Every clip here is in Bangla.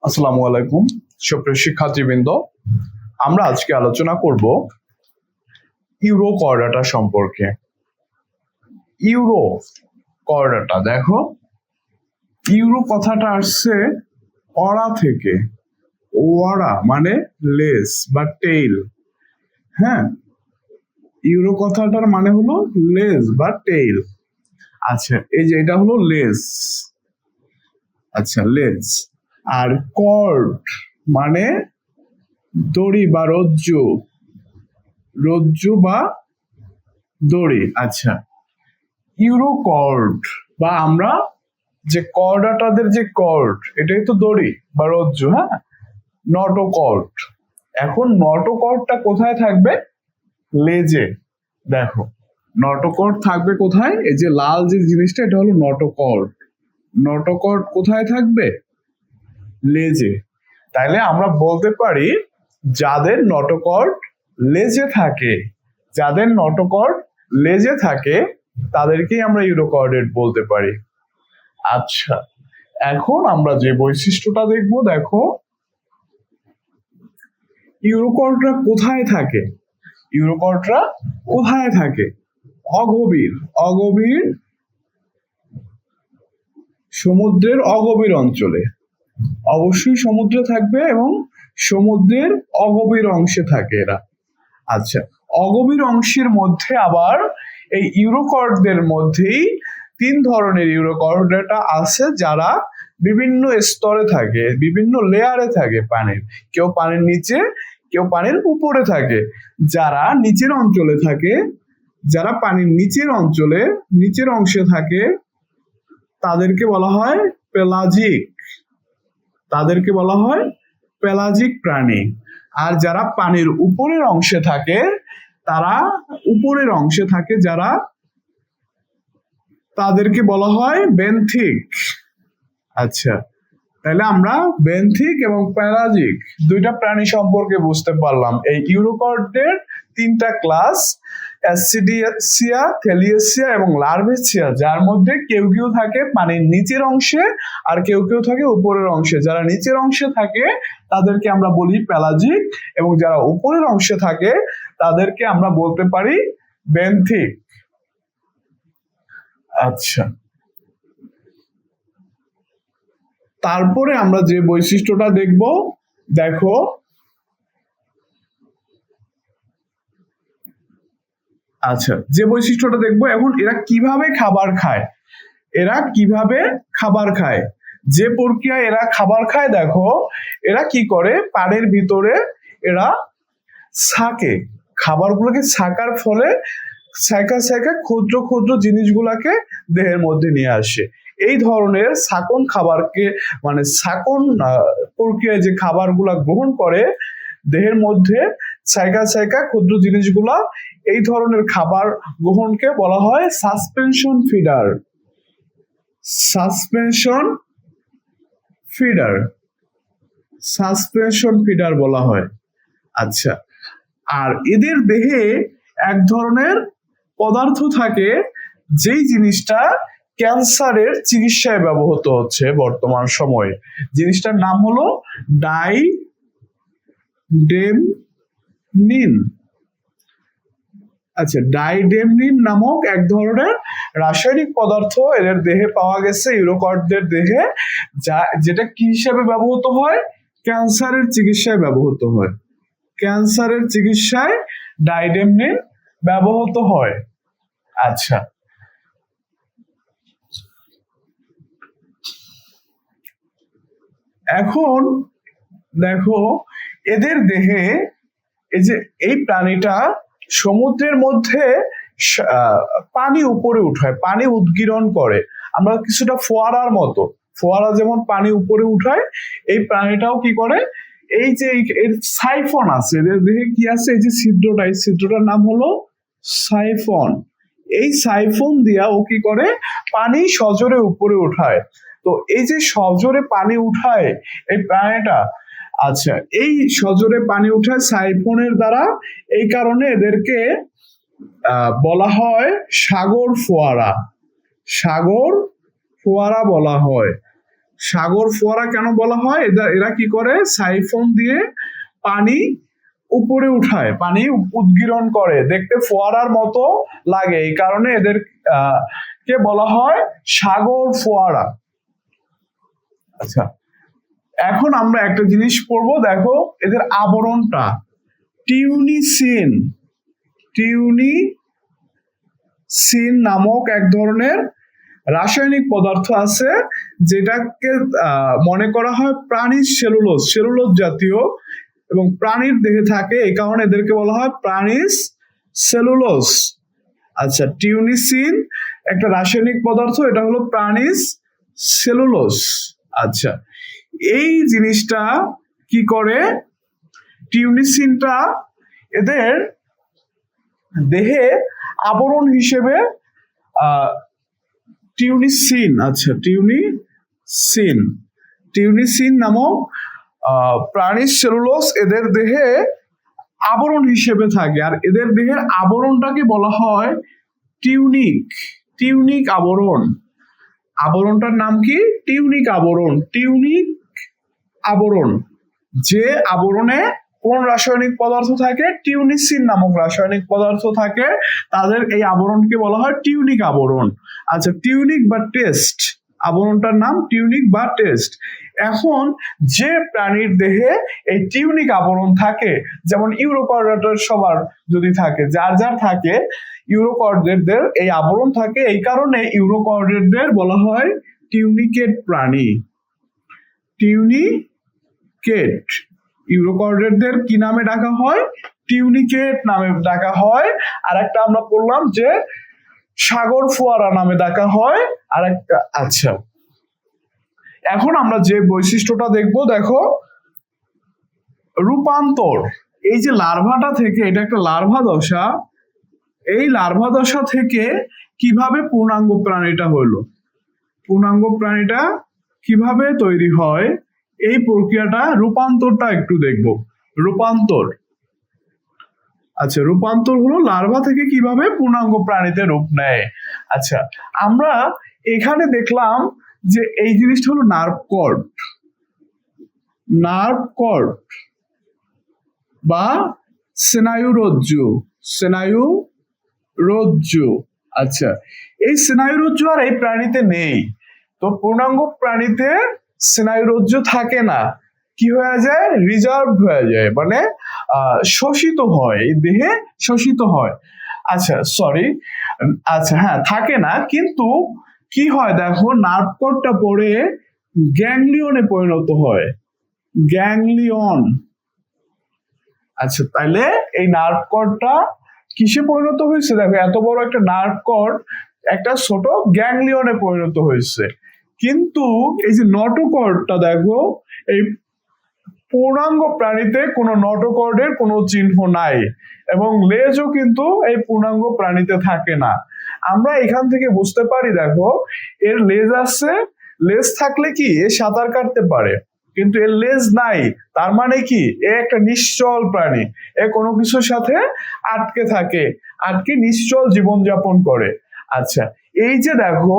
আসসালামু আলাইকুম সুপ্রিয় শিক্ষার্থীবৃন্দ। আমরা আজকে আলোচনা করব ইউরো কর্ডাটা সম্পর্কে। ইউরো কর্ডাটা দেখো, ইউরো কথাটা আসছে অরা থেকে। ওয়ারা মানে লেস বা টেইল। হ্যাঁ, ইউরো কথাটার মানে হলো লেস বা টেইল। আচ্ছা, এই যে এটা হলো লেস। আচ্ছা, লেস। আর কর্ড মানে দড়ি বা রজ্জু, রজ্জু বা দড়ি। আচ্ছা, ইউরো কর্ড বা আমরা যে কর্ডাটাদের যে কর্ড, এটাই তো দড়ি বা রজ্জু। হ্যাঁ, নটোকর্ড। এখন নটোকর্ডটা কোথায় থাকবে? লেজে। দেখো, নটোকর্ড থাকবে কোথায়? এই যে লাল যে জিনিসটা, এটা হলো নটোকর্ড। নটোকর্ড কোথায় থাকবে? লেজে। তাইলে আমরা বলতে পারি যাদের নটোকর্ড লেজে থাকে, যাদের নটোকর্ড লেজে থাকে তাদেরকেই আমরা ইউরোকর্ডেট বলতে পারি। আচ্ছা, এখন আমরা যে বৈশিষ্ট্যটা দেখব, দেখো ইউরোকর্ডরা কোথায় থাকে। ইউরোকর্ডরা কোথায় থাকে? অগভীর, অগভীর সমুদ্রের অগভীর অঞ্চলে। অবশ্যই সমুদ্রে থাকবে এবং সমুদ্রের অগভীর অংশে থাকে এরা। আচ্ছা, অগভীর অংশের মধ্যে আবার এই ইউরোকর্ডদের মধ্যেই তিন ধরনের ইউরোকর্ডটা আছে, যারা বিভিন্ন স্তরে থাকে, বিভিন্ন লেয়ারে থাকে পানির। কেউ পানির নিচে, কেউ পানির উপরে থাকে। যারা নিচের অঞ্চলে থাকে, যারা পানির নিচের অঞ্চলে, নিচের অংশে থাকে, তাদেরকে বলা হয় পেলাজিক। তাদেরকে বলা হয় পেলাজিক প্রাণী। আর যারা পানির উপরের অংশে থাকে, তারা উপরের অংশে থাকে যারা, তাদেরকে বলা হয় বেন্থিক। আচ্ছা, তাহলে আমরা বেন্থিক এবং পেলাজিক দুইটা প্রাণী সম্পর্কে বুঝতে পারলাম। এই ইউরোকর্ডের তিনটা ক্লাস, অ্যাসিডিয়াসিয়া, থেলিয়েসিয়া এবং লার্ভেসিয়া, যার মধ্যে কেউ কেউ থাকে পানির নিচের অংশে আর কেউ কেউ থাকে উপরের অংশে। যারা নিচের অংশে থাকে তাদেরকে আমরা বলি পেলাজিক, এবং যারা উপরের অংশে থাকে তাদেরকে আমরা বলতে পারি বেন্থিক। আচ্ছা, তারপরে আমরা যে বৈশিষ্ট্যটা দেখব, দেখো আচ্ছা, যে বৈশিষ্ট্যটা দেখবো এখন, এরা কিভাবে খাবার খায়। এরা কিভাবে খাবার খায়, যে প্রক্রিয়ায় এরা খাবার খায়, দেখো এরা কি করে, পানির ভিতরে এরা ছাকে, খাবারগুলোকে ছাকার ফলে ছাকা ছাকা ক্ষুদ্র ক্ষুদ্র জিনিসগুলাকে দেহের মধ্যে নিয়ে আসে। এই ধরনের ছাকন খাবারকে, মানে ছাকন প্রক্রিয়ায় যে খাবারগুলা গ্রহণ করে দেহের মধ্যে ছাইকা ছাইকা ক্ষুদ্র জিনিসগুলা, এই ধরনের খাবার গ্রহণকে বলা হয় suspension feeder. Suspension feeder, suspension feeder বলা হয়। আচ্ছা, আর এদের দেহে এক ধরনের পদার্থ থাকে, যেই জিনিসটা ক্যান্সারের চিকিৎসায় ব্যবহৃত হচ্ছে বর্তমান সময়ে। জিনিসটার নাম হলো ডাইডেমনিন। আচ্ছা, ডাইডেমনিন নামক এক ধরনের রাসায়নিক পদার্থ এদের দেহে পাওয়া গেছে, ইউরোকর্ডদের দেহে, যেটা কি হিসাবে ব্যবহৃত হয়? ক্যান্সারের চিকিৎসায় ব্যবহৃত হয়। ক্যান্সারের চিকিৎসায় ডাইডেমনিন ব্যবহৃত হয়। আচ্ছা, এখন দেখো এদের দেহে, এই যে এই প্রাণীটা সমুদ্রের মধ্যে পানি উপরে উঠায়, পানি উদগীরণ করে। আমরা কিছুটা ফোয়ারার মতো, ফোয়ারা যেমন পানি উপরে উঠায়, এই প্রাণীটাও কি করে, এই যে এর সাইফন আছে, এদের দেহে কি আছে, এই যে ছিদ্রটা, এই ছিদ্রটার নাম হলো সাইফন। এই সাইফন দিয়া ও কি করে, পানি সজোরে উপরে উঠায়। তো এই যে সজোরে পানি উঠায় এই প্রাণীটা, আচ্ছা, এই সজোরে পানি উঠায় সাইফনের দ্বারা, এই কারণে এদেরকে বলা হয় সাগর ফোয়ারা। সাগর ফোয়ারা বলা হয়। সাগর ফোয়ারা কেন বলা হয়? এরা কি করে, সাইফন দিয়ে পানি উপরে উঠায়, পানি উদ্গীরণ করে, দেখতে ফোয়ারার মতো লাগে, এই কারণে এদের কে বলা হয় সাগর ফোয়ারা। আচ্ছা, এখন আমরা একটা জিনিস পড়বো, দেখো এদের আবরণটা, টিউনিসিন। টিউনিসিন নামক এক ধরনের রাসায়নিক পদার্থ আছে, যেটাকে মনে করা হয় প্রাণীর সেলুলোজ জাতীয়, এবং প্রাণীর দেহে থাকে, এই কারণে এদেরকে বলা হয় প্রাণীর সেলুলোজ। আচ্ছা, টিউনিসিন একটা রাসায়নিক পদার্থ, এটা হলো প্রাণীর সেলুলোজ। আচ্ছা, এই জিনিসটা কি করে, টিউনিসিনটা এদের দেহে আবরণ হিসেবে টিউনিসিন নামক প্রাণীর সেলুলোজ এদের দেহে আবরণ হিসেবে থাকে, আর এদের দেহের আবরণটাকে বলা হয় টিউনিক আবরণ। আবরণটার নাম কি? টিউনিক আবরণ। যে আবরণে কোন রাসায়নিক পদার্থ থাকে? টিউনিসিন নামক রাসায়নিক পদার্থ থাকে, তাদের এই আবরণকে বলা হয় টিউনিক আবরণ। আচ্ছা, টিউনিক বা টেস্ট, আবরণটার নাম টিউনিক বা টেস্ট। এখন যে প্রাণীর দেহে এই টিউনিক আবরণ থাকে, যেমন ইউরোকর্ডেটের সবার যদি থাকে, যার থাকে, ইউরোকর্ডেটদের এই আবরণ থাকে, এই কারণে ইউরোকর্ডেটদের বলা হয় টিউনিকেট প্রাণী। ইউরোকর্ডেটদের কি নামে ডাকা হয়? টিউনিকেট নামে ডাকা হয়। আর একটা আমরা বললাম যে সাগর ফোয়ারা নামে ডাকা হয় আর একটা। আচ্ছা, এখন আমরা যে বৈশিষ্ট্যটা দেখবো, দেখো রূপান্তর। এই যে লার্ভাটা থেকে, এটা একটা লার্ভা দশা, এই লার্ভা দশা থেকে কিভাবে পূর্ণাঙ্গ প্রাণীটা হলো, পূর্ণাঙ্গ প্রাণীটা কিভাবে তৈরি হয়, এই প্রক্রিয়াটা, রূপান্তরটা একটু দেখবো। রূপান্তর, আচ্ছা, রূপান্তর হলো লার্ভা থেকে কিভাবে পূর্ণাঙ্গ প্রাণীতে রূপ নেয়। আচ্ছা, আমরা এখানে দেখলাম যে এই জিনিসটা হলো নার্ভ কর্ড বা স্নায়ুরজ্জু। আচ্ছা, এই স্নায়ুরজ্জু আর এই প্রাণীতে নেই, তো পূর্ণাঙ্গ প্রাণীতে স্নায়ুরজ্জু থাকে না, কি হয়ে যায়, রিজার্ভ হয়ে যায়, মানে শোষিত হয়, এই দেহে শোষিত হয়। আচ্ছা, সরি, আচ্ছা হ্যাঁ, থাকে না, কিন্তু কি হয় দেখো, নার্ভ কর্ডটা পড়ে গ্যাংলিয়নে পরিণত হয়, গ্যাংলিয়ন। আচ্ছা, তাইলে এই নার্ভ কর্ডটা কিসে পরিণত হয়েছে, দেখো এত বড় একটা নার্ভ কর্ড একটা ছোট গ্যাংলিয়নে পরিণত হয়েছে, কিন্তু এই যে নটোকর্ডটা দেখো, এই পূর্ণাঙ্গ প্রাণীতে কোনো নটোকর্ডের কোনো চিহ্ন নাই, এবং লেজও কিন্তু এই পূর্ণাঙ্গ প্রাণীতে থাকে না। আমরা এখান থেকে বুঝতে পারি, দেখো এর লেজ আছে, লেজ থাকলে কি এ সাঁতার কাটতে পারে, কিন্তু এর লেজ নাই, তার মানে কি এ একটা নিশ্চল প্রাণী, এ কোনো কিছুর সাথে আটকে নিশ্চল জীবনযাপন করে। আচ্ছা, এই যে দেখো,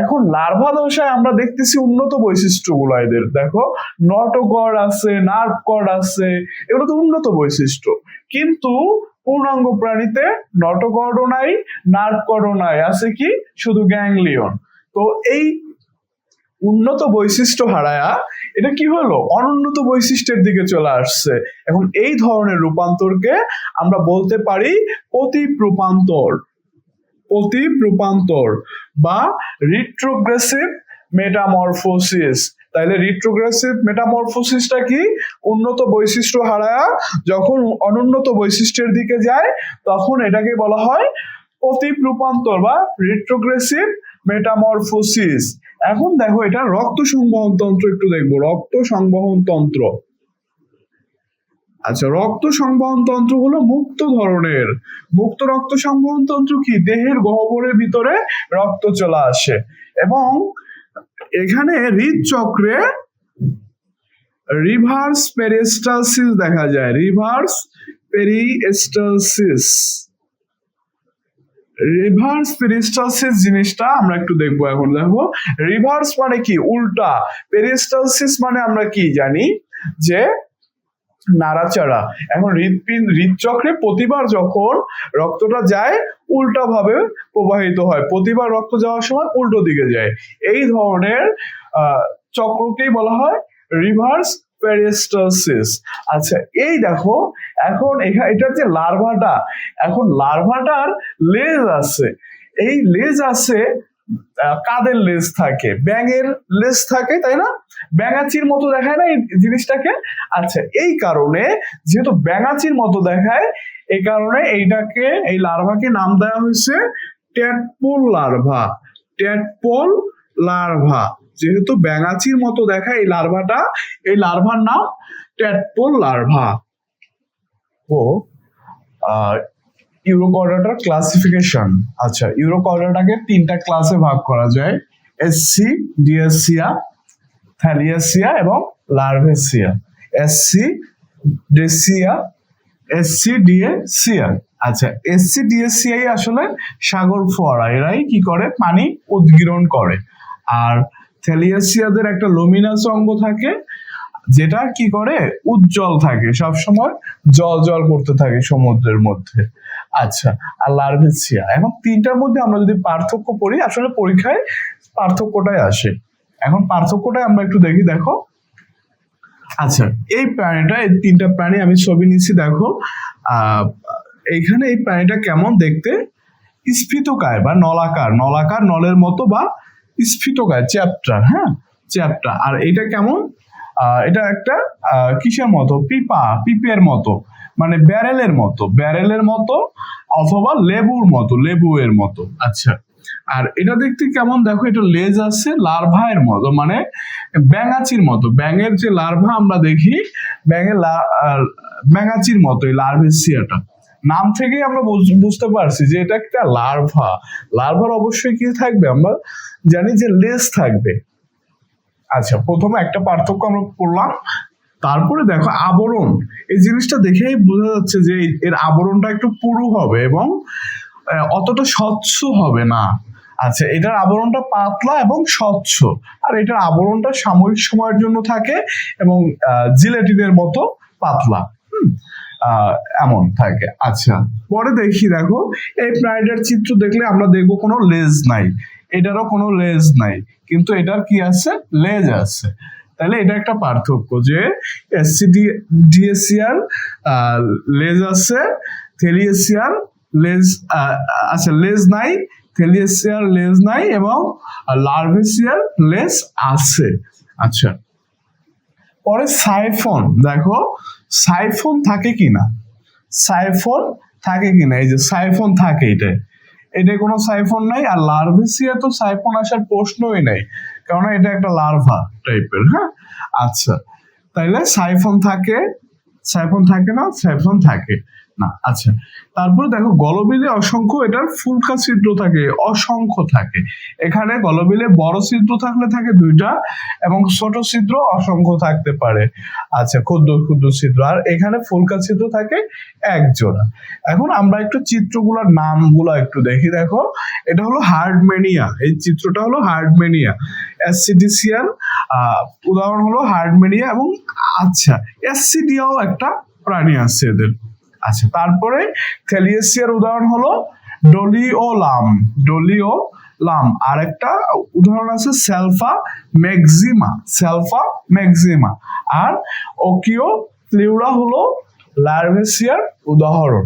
এখন লার্ভা দশায় আমরা দেখতেছি উন্নত বৈশিষ্ট্যগুলো এদের, দেখো নটোকর্ড আছে, নার্ভ কর্ড আছে, এগুলো তো উন্নত বৈশিষ্ট্য, কিন্তু পূর্ণাঙ্গ প্রাণীতে নটোকর্ডও নাই, নার্ভ কর্ডও নাই, আছে কি শুধু গ্যাংলিয়ন। তো এই উন্নত বৈশিষ্ট্য হারায়া এটা কি হলো, অনুন্নত বৈশিষ্ট্যের দিকে চলে আসছে। এখন এই ধরনের রূপান্তরকে আমরা বলতে পারি প্রতীপ রূপান্তর বা রিট্রোগ্রেসিভ মেটামরফোসিস। তাইলে রিট্রোগ্রেসিভ মেটামরফোসিসটা কি, উন্নত বৈশিষ্ট্য হারায়া যখন অনুন্নত বৈশিষ্ট্যের দিকে যায়, তখন এটাকে বলা হয় প্রতীপ রূপান্তর বা রিট্রোগ্রেসিভ মেটামরফোসিস। এখন দেখো, এটা রক্ত সংবহন তন্ত্র একটু দেখবো, রক্ত সংবহন তন্ত্র। আচ্ছা, রক্ত সংবহন তন্ত্র হলো মুক্ত ধরনের। মুক্ত রক্ত সংবহন তন্ত্র কি, দেহের গহ্বরের ভিতরে রক্ত চলে আসে, এবং এখানে হৃদচক্রে রিভার্স পেরিস্টালসিস দেখা যায়, রিভার্স পেরিস্টালসিস জিনিসটা আমরা একটু দেখবো এখন। দেখো রিভার্স মানে কি, উল্টা। পেরিস্টালসিস মানে আমরা কি জানি যে নাড়াচাড়া। এখন হৃদচক্রে প্রতিবার যখন রক্তটা যায় উল্টা ভাবে প্রবাহিত হয়, প্রতিবার রক্ত যাওয়ার সময় উল্টো দিকে যায়, এই ধরনের চক্রকেই বলা হয় রিভার্স পেরিস্টালসিস। আচ্ছা এই দেখো এখন এটার যে লার্ভাটা, এখন লার্ভাটার লেজ আছে, এই লেজ আছে, কাদের লেজ থাকে, ব্যাঙের লেজ থাকে তাই না, ব্যাঙাচির মতো দেখায় না এই জিনিসটাকে। আচ্ছা এই কারণে যেহেতু ব্যাঙাচির মতো দেখায়, এই কারণে এইটাকে, এই লার্ভাকে নাম দেওয়া হয়েছে ট্যাডপোল লার্ভা। ট্যাডপোল লার্ভা, যেহেতু ব্যাঙাচির মতো দেখায় এই লার্ভাটা, এই লার্ভার নাম ট্যাডপোল লার্ভা। ও ইউরোকর্ডাটার ক্লাসিফিকেশন। আচ্ছা ইউরোকর্ডাটাকে 3টা ক্লাসে ভাগ করা যায়, এসসি, ডিএসসিয়া, থ্যালিয়াসিয়া এবং লার্ভেসিয়া। SC ডেসিয়া, SC ডিএসিয়া। আচ্ছা এসসি ডিএসিয়াই আসলে সাগর ফোয়ারা, এরাই কি করে পানি উদ্গীরণ করে। আর থ্যালিয়াসিয়াদের একটা লুমিনাস অঙ্গ থাকে যেটা কি করে উজ্জ্বল থাকে, সব সময় জল জল করতে থাকে সমুদ্রের মধ্যে। আচ্ছা আর লার্ভেসিয়া। এখন 3টার মধ্যে আমরা যদি পার্থক্য করি, আসলে পরীক্ষায় পার্থক্যটাই আসে। এখন পার্থক্যটাই আমরা একটু দেখি। দেখো আচ্ছা এই প্রাণীটা, এই 3টা প্রাণী আমি ছবি নিচ্ছি, দেখো এইখানে এই প্রাণীটা কেমন দেখতে, স্ফীতকায় বা নলাকার, নলাকার নলের মতো বা স্ফীতকায়, চ্যাপ্টার, হ্যাঁ চ্যাপ্টা। আর এটা কেমন, এটা একটা কিসের মতো, পিপের মতো, মানে ব্যারেলের মতো, ব্যারেলের মতো অথবা লেবুর মতো, লেবুয়ের মতো। আচ্ছা আর এটা দেখতে কেমন, দেখো এটা লেজ আছে লার্ভা এর মতো, মানে ব্যাঙাচির মতো, ব্যাঙের যে লার্ভা আমরা দেখি, ব্যাঙাচির মতো এই লার্ভেসিয়াটা। নাম থেকেই আমরা বুঝতে পারছি যে এটা একটা লার্ভা। লার্ভার অবশ্যই কি থাকবে, আমরা জানি যে লেজ থাকবে। আচ্ছা প্রথমে একটা পার্থক্য আমরা করলাম, তারপরে দেখো আবরণ, এই জিনিসটা দেখেই বোঝা যাচ্ছে যে এর আবরণটা একটু পুরু হবে এবং অতটা স্বচ্ছ হবে না। আচ্ছা এটার আবরণটা পাতলা এবং স্বচ্ছ, আর এটার আবরণটা সাময়িক সময়ের জন্য থাকে এবং জিলেটিনের মতো পাতলা, এমন থাকে। আচ্ছা পরে দেখি, দেখো এই প্রাণীটার চিত্র দেখলে আমরা দেখবো কোনো লেজ নাই, এটারও কোনো লেজ নাই, কিন্তু এটার কি আছে, লেজ আছে। তাহলে এটা একটা পার্থক্য যে ডিএসিয়ার লেজ আছে, থ্যালিয়াসিয়ার লেজ আচ্ছা লেজ নাই, থ্যালিয়াসিয়ার লেজ নাই এবং লার্ভেসিয়ার লেজ আছে। আচ্ছা পরে সাইফন, দেখো সাইফন থাকে কিনা, সাইফন থাকে কিনা, এই যে সাইফন থাকে, এটা কোনো সাইফন নাই। আর লার্ভেসিয়া তো সাইফন আসার প্রশ্নই নাই, কারণ এটা একটা লার্ভা টাইপের, হ্যাঁ। আচ্ছা তাইলে সাইফন থাকে, সাইফন থাকে না, সাইফন থাকে না। আচ্ছা তারপরে দেখো গলবিলে অসংখ্য, এটার ফুলকা ছিদ্র থাকে, অসংখ্য থাকে। এখানে গলবিলে বড় ছিদ্র থাকলে থাকে 2টা এবং ছোট ছিদ্র অসংখ্য থাকতে পারে। আচ্ছা ক্ষুদ্র ক্ষুদ্র ছিদ্র, আর এখানে ফুলকা ছিদ্র থাকে 1 জোড়া। এখন আমরা একটু চিত্রগুলোর নামগুলো একটু দেখি। দেখো এটা হলো হার্ডম্যানিয়া, এই চিত্রটা হলো হার্ডম্যানিয়া। অ্যাসিডিসিয়ার উদাহরণ হলো হার্ডম্যানিয়া এবং আচ্ছা অ্যাসিডিয়াও একটা প্রাণী আছে এদের। আচ্ছা তারপরে থ্যালিয়াসিয়ার উদাহরণ হলো ডোলিওলাম, ডোলিওলাম। আর একটা উদাহরণ আছে সেলফা ম্যাক্সিমা, সেলফা ম্যাক্সিমা। আর ওকিও ফ্লিউরা হলো লার্ভেসিয়ার উদাহরণ।